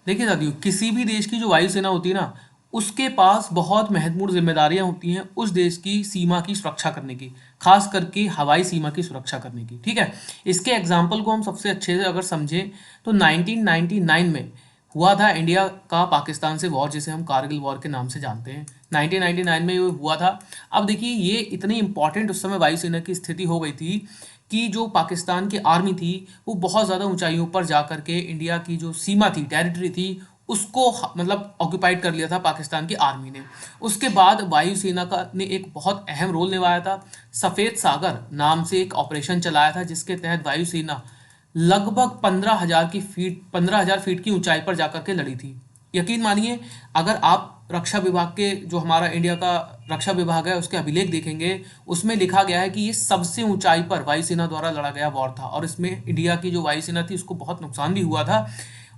देखिए साथियों, किसी भी देश की जो वायुसेना होती है ना, उसके पास बहुत महत्वपूर्ण जिम्मेदारियां होती हैं उस देश की सीमा की सुरक्षा करने की, खास करके हवाई सीमा की सुरक्षा करने की। ठीक है, इसके एग्जाम्पल को हम सबसे अच्छे से अगर समझें तो 1999 में हुआ था इंडिया का पाकिस्तान से वॉर, जिसे हम कारगिल वॉर के नाम से जानते हैं। 1999 में ये हुआ था। अब देखिए, ये इतनी इंपॉर्टेंट उस समय वायुसेना की स्थिति हो गई थी कि जो पाकिस्तान की आर्मी थी वो बहुत ज़्यादा ऊंचाइयों पर जा करके इंडिया की जो सीमा थी, टेरिटरी थी, उसको मतलब ऑक्यूपाइड कर लिया था पाकिस्तान की आर्मी ने। उसके बाद वायुसेना का ने एक बहुत अहम रोल निभाया था। सफ़ेद सागर नाम से एक ऑपरेशन चलाया था जिसके तहत वायुसेना लगभग 15,000 फीट की ऊंचाई पर जाकर के लड़ी थी। यकीन मानिए, अगर आप रक्षा विभाग के, जो हमारा इंडिया का रक्षा विभाग है, उसके अभिलेख देखेंगे, उसमें लिखा गया है कि ये सबसे ऊंचाई पर वायुसेना द्वारा लड़ा गया वॉर था और इसमें इंडिया की जो वायुसेना थी उसको बहुत नुकसान भी हुआ था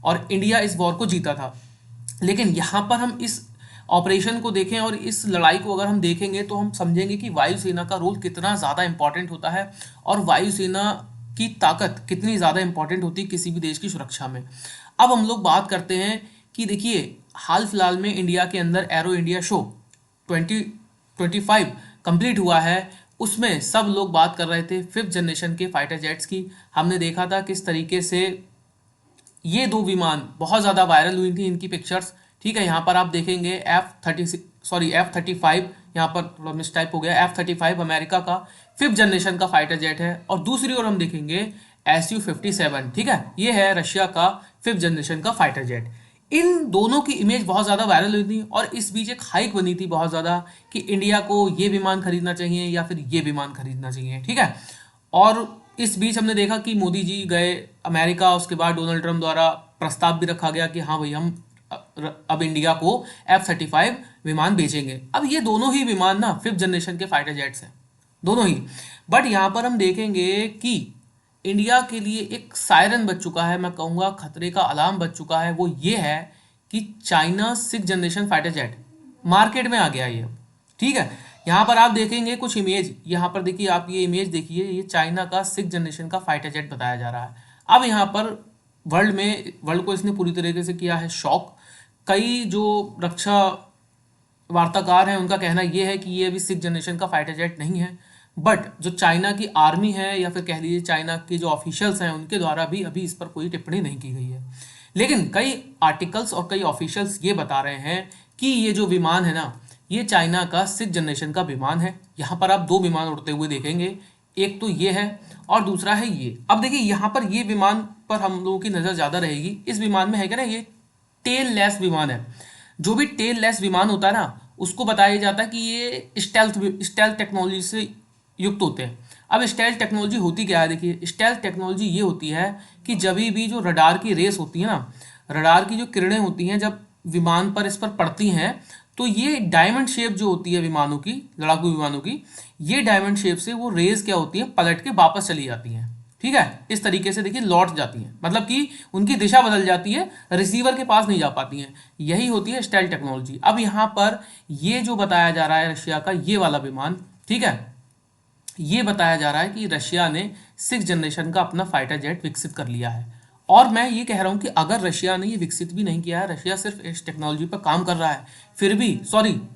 और इंडिया इस वॉर को जीता था। लेकिन यहाँ पर हम इस ऑपरेशन को देखें और इस लड़ाई को अगर हम देखेंगे तो हम समझेंगे कि वायुसेना का रोल कितना ज़्यादा इंपॉर्टेंट होता है और वायुसेना की ताकत कितनी ज़्यादा इंपॉर्टेंट होती है किसी भी देश की सुरक्षा में। अब हम लोग बात करते हैं कि देखिए, हाल फिलहाल में इंडिया के अंदर एरो इंडिया शो 2025 कंप्लीट हुआ है। उसमें सब लोग बात कर रहे थे फिफ्थ जनरेशन के फाइटर जेट्स की। हमने देखा था किस तरीके से ये दो विमान बहुत ज़्यादा वायरल हुई थी, इनकी पिक्चर्स। ठीक है, यहाँ पर आप देखेंगे F35, यहाँ पर थोड़ा मिस टाइप हो गया, F35 अमेरिका का फिफ्थ जनरेशन का फाइटर जेट है और दूसरी ओर हम देखेंगे Su-57। ठीक है, ये है रशिया का फिफ्थ जनरेशन का फाइटर जेट। इन दोनों की इमेज बहुत ज़्यादा वायरल हुई थी और इस बीच एक हाइक बनी थी बहुत ज़्यादा कि इंडिया को ये विमान खरीदना चाहिए या फिर ये विमान खरीदना चाहिए। ठीक है, और इस बीच हमने देखा कि मोदी जी गए अमेरिका, उसके बाद डोनाल्ड ट्रंप द्वारा प्रस्ताव भी रखा गया कि हाँ भाई, हम अब इंडिया को F35 विमान बेचेंगे। अब ये दोनों ही विमान ना फिफ्थ जनरेशन के फाइटर जेट्स हैं, दोनों ही। बट यहाँ पर हम देखेंगे कि इंडिया के लिए एक सायरन बज चुका है, मैं कहूँगा खतरे का अलार्म बज चुका है। वो ये है कि China six generation fighter jet market में आ गया ये। ठीक है, यहाँ पर आप देखेंगे कुछ इमेज, यहाँ पर देखिए, आप ये इमेज देखिए, ये चाइना का सिक्स जनरेशन का फाइटर जेट बताया जा रहा है। अब यहाँ पर वर्ल्ड को इसने पूरी तरीके से किया है शॉक। कई जो रक्षा वार्ताकार हैं उनका कहना यह है कि ये अभी सिक्स जनरेशन का फाइटर जेट नहीं है, बट जो चाइना की आर्मी है या फिर कह लीजिए चाइना के जो ऑफिशियल्स हैं उनके द्वारा भी अभी इस पर कोई टिप्पणी नहीं की गई है। लेकिन कई आर्टिकल्स और कई ऑफिशियल्स ये बता रहे हैं कि ये जो विमान है ना, ये चाइना का सिक्स जनरेशन का विमान है। यहाँ पर आप दो विमान उड़ते हुए देखेंगे, एक तो ये है और दूसरा है ये। अब देखिए, यहाँ पर ये विमान पर हम लोगों की नज़र ज़्यादा रहेगी। इस विमान में है क्या ना, ये टेल लेस विमान है। जो भी टेल लेस विमान होता है ना, उसको बताया जाता है कि ये स्टेल्थ टेक्नोलॉजी से युक्त होते हैं। अब स्टेल्थ टेक्नोलॉजी होती क्या है? देखिए, स्टेल्थ टेक्नोलॉजी ये होती है कि जब भी जो रडार की रेस होती है ना, रडार की जो किरणें होती हैं जब विमान पर इस पर पड़ती हैं, तो ये डायमंड शेप जो होती है विमानों की, लड़ाकू विमानों की, ये डायमंड शेप से वो रेस क्या होती है, पलट के वापस चली जाती हैं। ठीक है, इस तरीके से देखिए लौट जाती हैं, मतलब कि उनकी दिशा बदल जाती है, रिसीवर के पास नहीं जा पाती हैं। यही होती है स्टेल्थ टेक्नोलॉजी। अब यहाँ पर ये जो बताया जा रहा है रशिया का ये वाला विमान, ठीक है, ये बताया जा रहा है कि रशिया ने सिक्स जनरेशन का अपना फाइटर जेट विकसित कर लिया है। और मैं ये कह रहा हूँ कि अगर रशिया ने ये विकसित भी नहीं किया है, रशिया सिर्फ इस टेक्नोलॉजी पर काम कर रहा है, फिर भी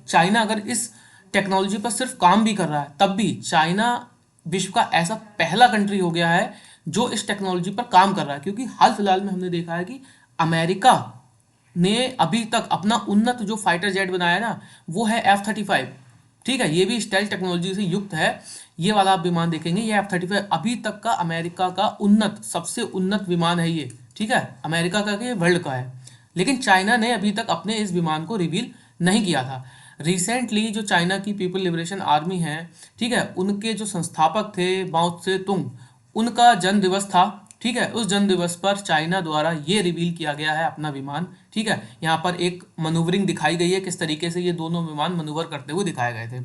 चाइना अगर इस टेक्नोलॉजी पर सिर्फ काम भी कर रहा है, तब भी चाइना विश्व का ऐसा पहला कंट्री हो गया है जो इस टेक्नोलॉजी पर काम कर रहा है। क्योंकि हाल फिलहाल में हमने देखा है कि अमेरिका ने अभी तक अपना उन्नत जो फाइटर जेट बनाया ना, वो है F35। ठीक है, ये भी स्टेल्थ टेक्नोलॉजी से युक्त है। ये वाला आप विमान देखेंगे, ये F35 अभी तक का अमेरिका का उन्नत, सबसे उन्नत विमान है ये। ठीक है, अमेरिका का ये वर्ल्ड का है। लेकिन चाइना ने अभी तक अपने इस विमान को रिवील नहीं किया था। रिसेंटली जो चाइना की पीपल लिबरेशन आर्मी है, ठीक है, उनके जो संस्थापक थे माओ त्से तुंग, उनका जन्म दिवस था। ठीक है, उस जन्म दिवस पर चाइना द्वारा ये रिवील किया गया है अपना विमान। ठीक है, यहाँ पर एक मनूवरिंग दिखाई गई है, किस तरीके से ये दोनों विमान मनूवर करते हुए दिखाए गए थे।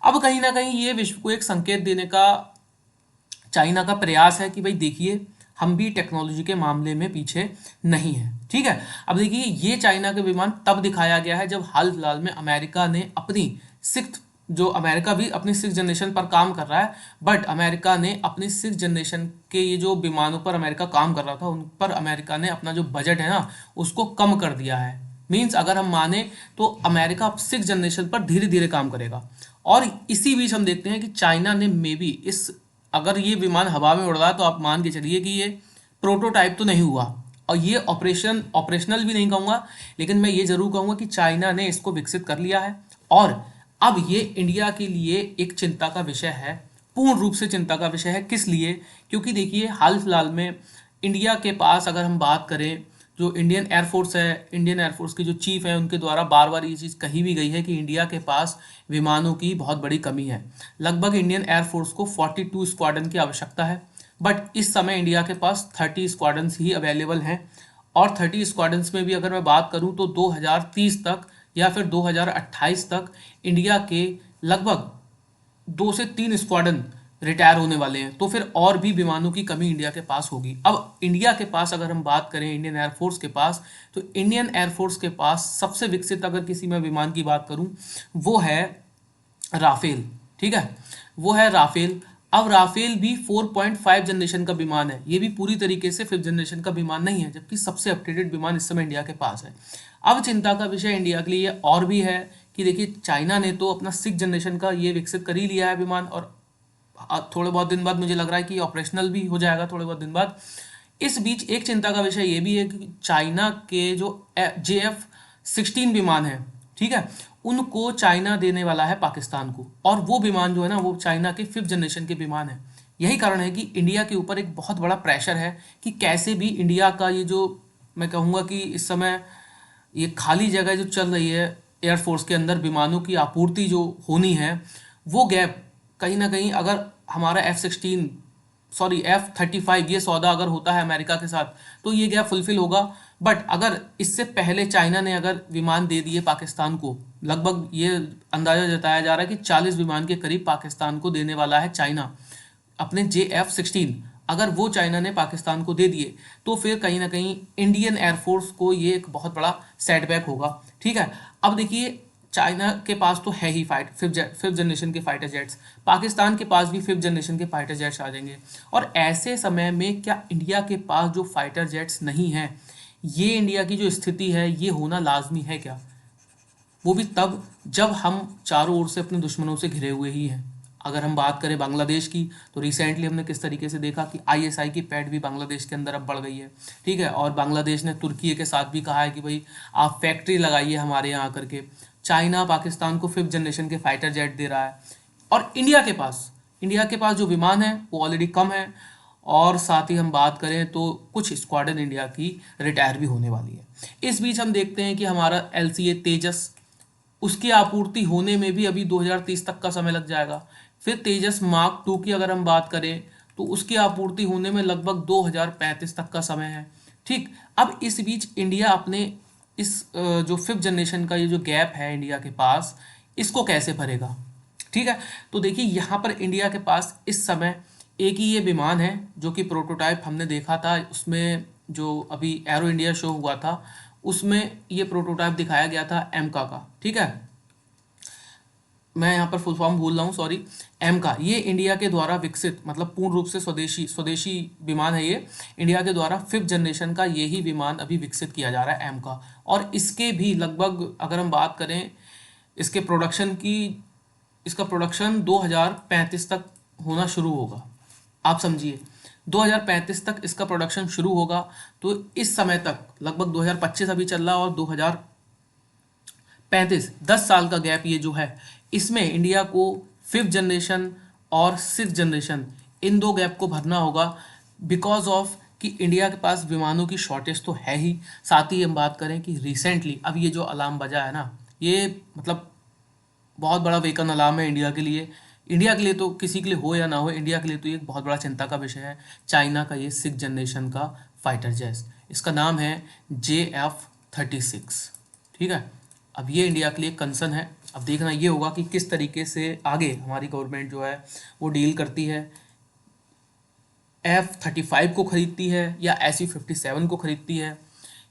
अब कहीं ना कहीं ये विश्व को एक संकेत देने का चाइना का प्रयास है कि भाई देखिए, हम भी टेक्नोलॉजी के मामले में पीछे नहीं है। ठीक है, अब देखिए, ये चाइना के विमान तब दिखाया गया है जब हाल फिलहाल में अमेरिका ने अपनी सिक्स्थ जो अमेरिका भी अपनी 6th जनरेशन पर काम कर रहा है, बट अमेरिका ने अपनी 6th जनरेशन के ये जो विमानों पर अमेरिका काम कर रहा था उन पर अमेरिका ने अपना जो बजट है ना उसको कम कर दिया है। मीन्स अगर हम माने तो अमेरिका अब 6th जनरेशन पर धीरे धीरे काम करेगा। और इसी बीच हम देखते हैं कि चाइना ने मे बी इस, अगर ये विमान हवा में उड़ रहा है तो आप मान के चलिए कि ये प्रोटोटाइप तो नहीं हुआ और ये ऑपरेशनल भी नहीं कहूँगा, लेकिन मैं ये जरूर कहूँगा कि चाइना ने इसको विकसित कर लिया है। और अब ये इंडिया के लिए एक चिंता का विषय है, पूर्ण रूप से चिंता का विषय है। किस लिए? क्योंकि देखिए हाल फिलहाल में इंडिया के पास अगर हम बात करें, जो इंडियन एयरफोर्स है, इंडियन एयरफोर्स के जो चीफ हैं उनके द्वारा बार बार ये चीज़ कही भी गई है कि इंडिया के पास विमानों की बहुत बड़ी कमी है। लगभग इंडियन एयरफोर्स को 42 स्क्वाड्रन की आवश्यकता है, बट इस समय इंडिया के पास 30 स्क्वाड्रन्स ही अवेलेबल हैं। और 30 स्क्वाड्रन्स में भी अगर मैं बात करूं तो 2030 तक या फिर 2028 तक इंडिया के लगभग 2 से 3 स्क्वाड्रन रिटायर होने वाले हैं। तो फिर और भी विमानों की कमी इंडिया के पास होगी। अब इंडिया के पास अगर हम बात करें इंडियन एयरफोर्स के पास, तो इंडियन एयरफोर्स के पास सबसे विकसित अगर किसी में विमान की बात करूं वो है राफेल। ठीक है, वो है राफेल। अब राफेल भी 4.5 जनरेशन का विमान है, ये भी पूरी तरीके से 5th जनरेशन का विमान नहीं है, जबकि सबसे अपडेटेड विमान इस समय इंडिया के पास है। अब चिंता का विषय इंडिया के लिए और भी है कि देखिए चाइना ने तो अपना 6th जनरेशन का ये विकसित कर ही लिया है विमान, और थोड़े बहुत दिन बाद मुझे लग रहा है कि ऑपरेशनल भी हो जाएगा थोड़े बहुत दिन बाद। इस बीच एक चिंता का विषय ये भी है कि चाइना के जो JF-16 विमान है, ठीक है, उनको चाइना देने वाला है पाकिस्तान को, और वो विमान जो है ना वो चाइना के 5th जनरेशन के विमान है। यही कारण है कि इंडिया के ऊपर एक बहुत बड़ा प्रेशर है कि कैसे भी इंडिया का ये जो, मैं कहूँगा कि इस समय ये खाली जगह जो चल रही है एयरफोर्स के अंदर विमानों की आपूर्ति जो होनी है, वो गैप कहीं ना कहीं, अगर हमारा F35 ये सौदा अगर होता है अमेरिका के साथ तो ये गैप फुलफिल होगा। बट अगर इससे पहले चाइना ने अगर विमान दे दिए पाकिस्तान को, लगभग ये अंदाजा जताया जा रहा है कि 40 विमान के करीब पाकिस्तान को देने वाला है चाइना अपने JF-16, अगर वो चाइना ने पाकिस्तान को दे दिए तो फिर कहीं ना कहीं इंडियन एयरफोर्स को ये एक बहुत बड़ा सेटबैक होगा। ठीक है, अब देखिए चाइना के पास तो है ही फिफ्थ जनरेशन के फाइटर जेट्स, पाकिस्तान के पास भी 5th जनरेशन के फाइटर जेट्स आ जाएंगे, और ऐसे समय में क्या इंडिया के पास जो फाइटर जेट्स नहीं हैं, ये इंडिया की जो स्थिति है ये होना लाजमी है क्या? वो भी तब जब हम चारों ओर से अपने दुश्मनों से घिरे हुए ही हैं। अगर हम बात करें बांग्लादेश की तो रिसेंटली हमने किस तरीके से देखा कि ISI की पैठ भी बांग्लादेश के अंदर अब बढ़ गई है। ठीक है, और बांग्लादेश ने तुर्की के साथ भी कहा है कि भाई आप फैक्ट्री लगाइए हमारे यहाँ आकर के। चाइना पाकिस्तान को 5th जनरेशन के फाइटर जेट दे रहा है, और इंडिया के पास जो विमान है वो ऑलरेडी कम है, और साथ ही हम बात करें तो कुछ स्क्वाड्रन इंडिया की रिटायर भी होने वाली है। इस बीच हम देखते हैं कि हमारा LCA तेजस, उसकी आपूर्ति होने में भी अभी 2030 तक का समय लग जाएगा। फिर तेजस मार्क 2 की अगर हम बात करें तो उसकी आपूर्ति होने में लगभग 2035 तक का समय है। ठीक, अब इस बीच इंडिया अपने इस जो 5th जनरेशन का ये जो गैप है इंडिया के पास, इसको कैसे भरेगा? ठीक है, तो देखिए यहाँ पर इंडिया के पास इस समय एक ही ये विमान है जो कि प्रोटोटाइप हमने देखा था, उसमें जो अभी एरो इंडिया शो हुआ था उसमें ये प्रोटोटाइप दिखाया गया था एमका का। ठीक है, मैं यहाँ पर फुल फॉर्म भूल रहा हूँ, सॉरी, एमका। ये इंडिया के द्वारा विकसित, मतलब पूर्ण रूप से स्वदेशी विमान है ये। इंडिया के द्वारा 5th जनरेशन का यही विमान अभी विकसित किया जा रहा है एमका, और इसके भी लगभग अगर हम बात करें इसके प्रोडक्शन की, इसका प्रोडक्शन 2035 तक होना शुरू होगा। आप समझिए 2035 तक इसका प्रोडक्शन शुरू होगा, तो इस समय तक लगभग 2025 अभी चल रहा और 2035, 10 साल का गैप ये जो है, इसमें इंडिया को 5th जनरेशन और 6th जनरेशन इन दो गैप को भरना होगा, बिकॉज ऑफ कि इंडिया के पास विमानों की शॉर्टेज तो है ही। साथ ही हम बात करें कि रिसेंटली अब ये जो अलार्म बजा है ना, ये मतलब बहुत बड़ा वेकन अलार्म है इंडिया के लिए। इंडिया के लिए तो किसी के लिए हो या ना हो, इंडिया के लिए तो ये एक बहुत बड़ा चिंता का विषय है। चाइना का ये 6th जनरेशन का फाइटर जेट, इसका नाम है JF-36। ठीक है, अब ये इंडिया के लिए कंसर्न है। अब देखना ये होगा कि किस तरीके से आगे हमारी गवर्नमेंट जो है वो डील करती है, F-35 को खरीदती है या SU-57 को खरीदती है,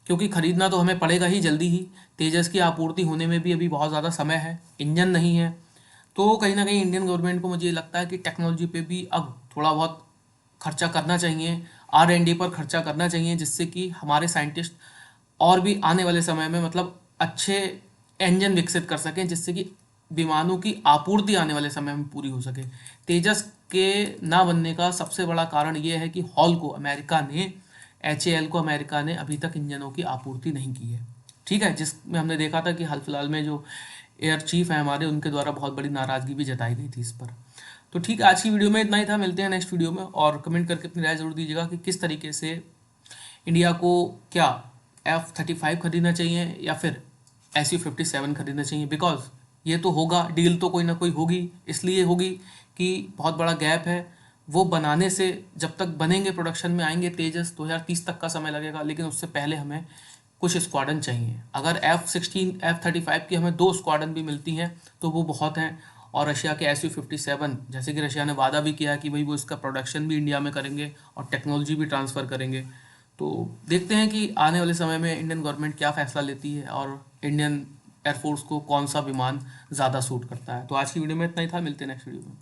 क्योंकि खरीदना तो हमें पड़ेगा ही जल्दी ही। तेजस की आपूर्ति होने में भी अभी बहुत ज़्यादा समय है, इंजन नहीं है, तो कहीं ना कहीं इंडियन गवर्नमेंट को मुझे लगता है कि टेक्नोलॉजी पे भी अब थोड़ा बहुत खर्चा करना चाहिए, R&D पर खर्चा करना चाहिए, जिससे कि हमारे साइंटिस्ट और भी आने वाले समय में मतलब अच्छे इंजन विकसित कर सकें, जिससे कि विमानों की आपूर्ति आने वाले समय में पूरी हो सके। तेजस के ना बनने का सबसे बड़ा कारण ये है कि हॉल को अमेरिका ने HAL को अमेरिका ने अभी तक इंजनों की आपूर्ति नहीं की है। ठीक है, जिसमें हमने देखा था कि हाल फिलहाल में जो एयर चीफ है हमारे, उनके द्वारा बहुत बड़ी नाराज़गी भी जताई गई थी इस पर। तो ठीक है, आज की वीडियो में इतना ही था। मिलते हैं नेक्स्ट वीडियो में, और कमेंट करके अपनी राय ज़रूर दीजिएगा कि किस तरीके से इंडिया को क्या F-35 खरीदना चाहिए या फिर SU-57 खरीदना चाहिए। बिकॉज ये तो होगा, डील तो कोई ना कोई होगी, इसलिए होगी कि बहुत बड़ा गैप है। वो बनाने से जब तक बनेंगे, प्रोडक्शन में आएंगे तेजस, 2030 तक का समय लगेगा, लेकिन उससे पहले हमें कुछ स्क्वाडन चाहिए। अगर F-35 की हमें 2 स्क्वाडन भी मिलती हैं तो वो बहुत हैं। और रशिया के SU-57, जैसे कि रशिया ने वादा भी किया कि भाई वो इसका प्रोडक्शन भी इंडिया में करेंगे और टेक्नोलॉजी भी ट्रांसफ़र करेंगे। तो देखते हैं कि आने वाले समय में इंडियन गवर्नमेंट क्या फ़ैसला लेती है और इंडियन एयरफोर्स को कौन सा विमान ज़्यादा सूट करता है। तो आज की वीडियो में इतना ही था, मिलते हैं नेक्स्ट वीडियो में।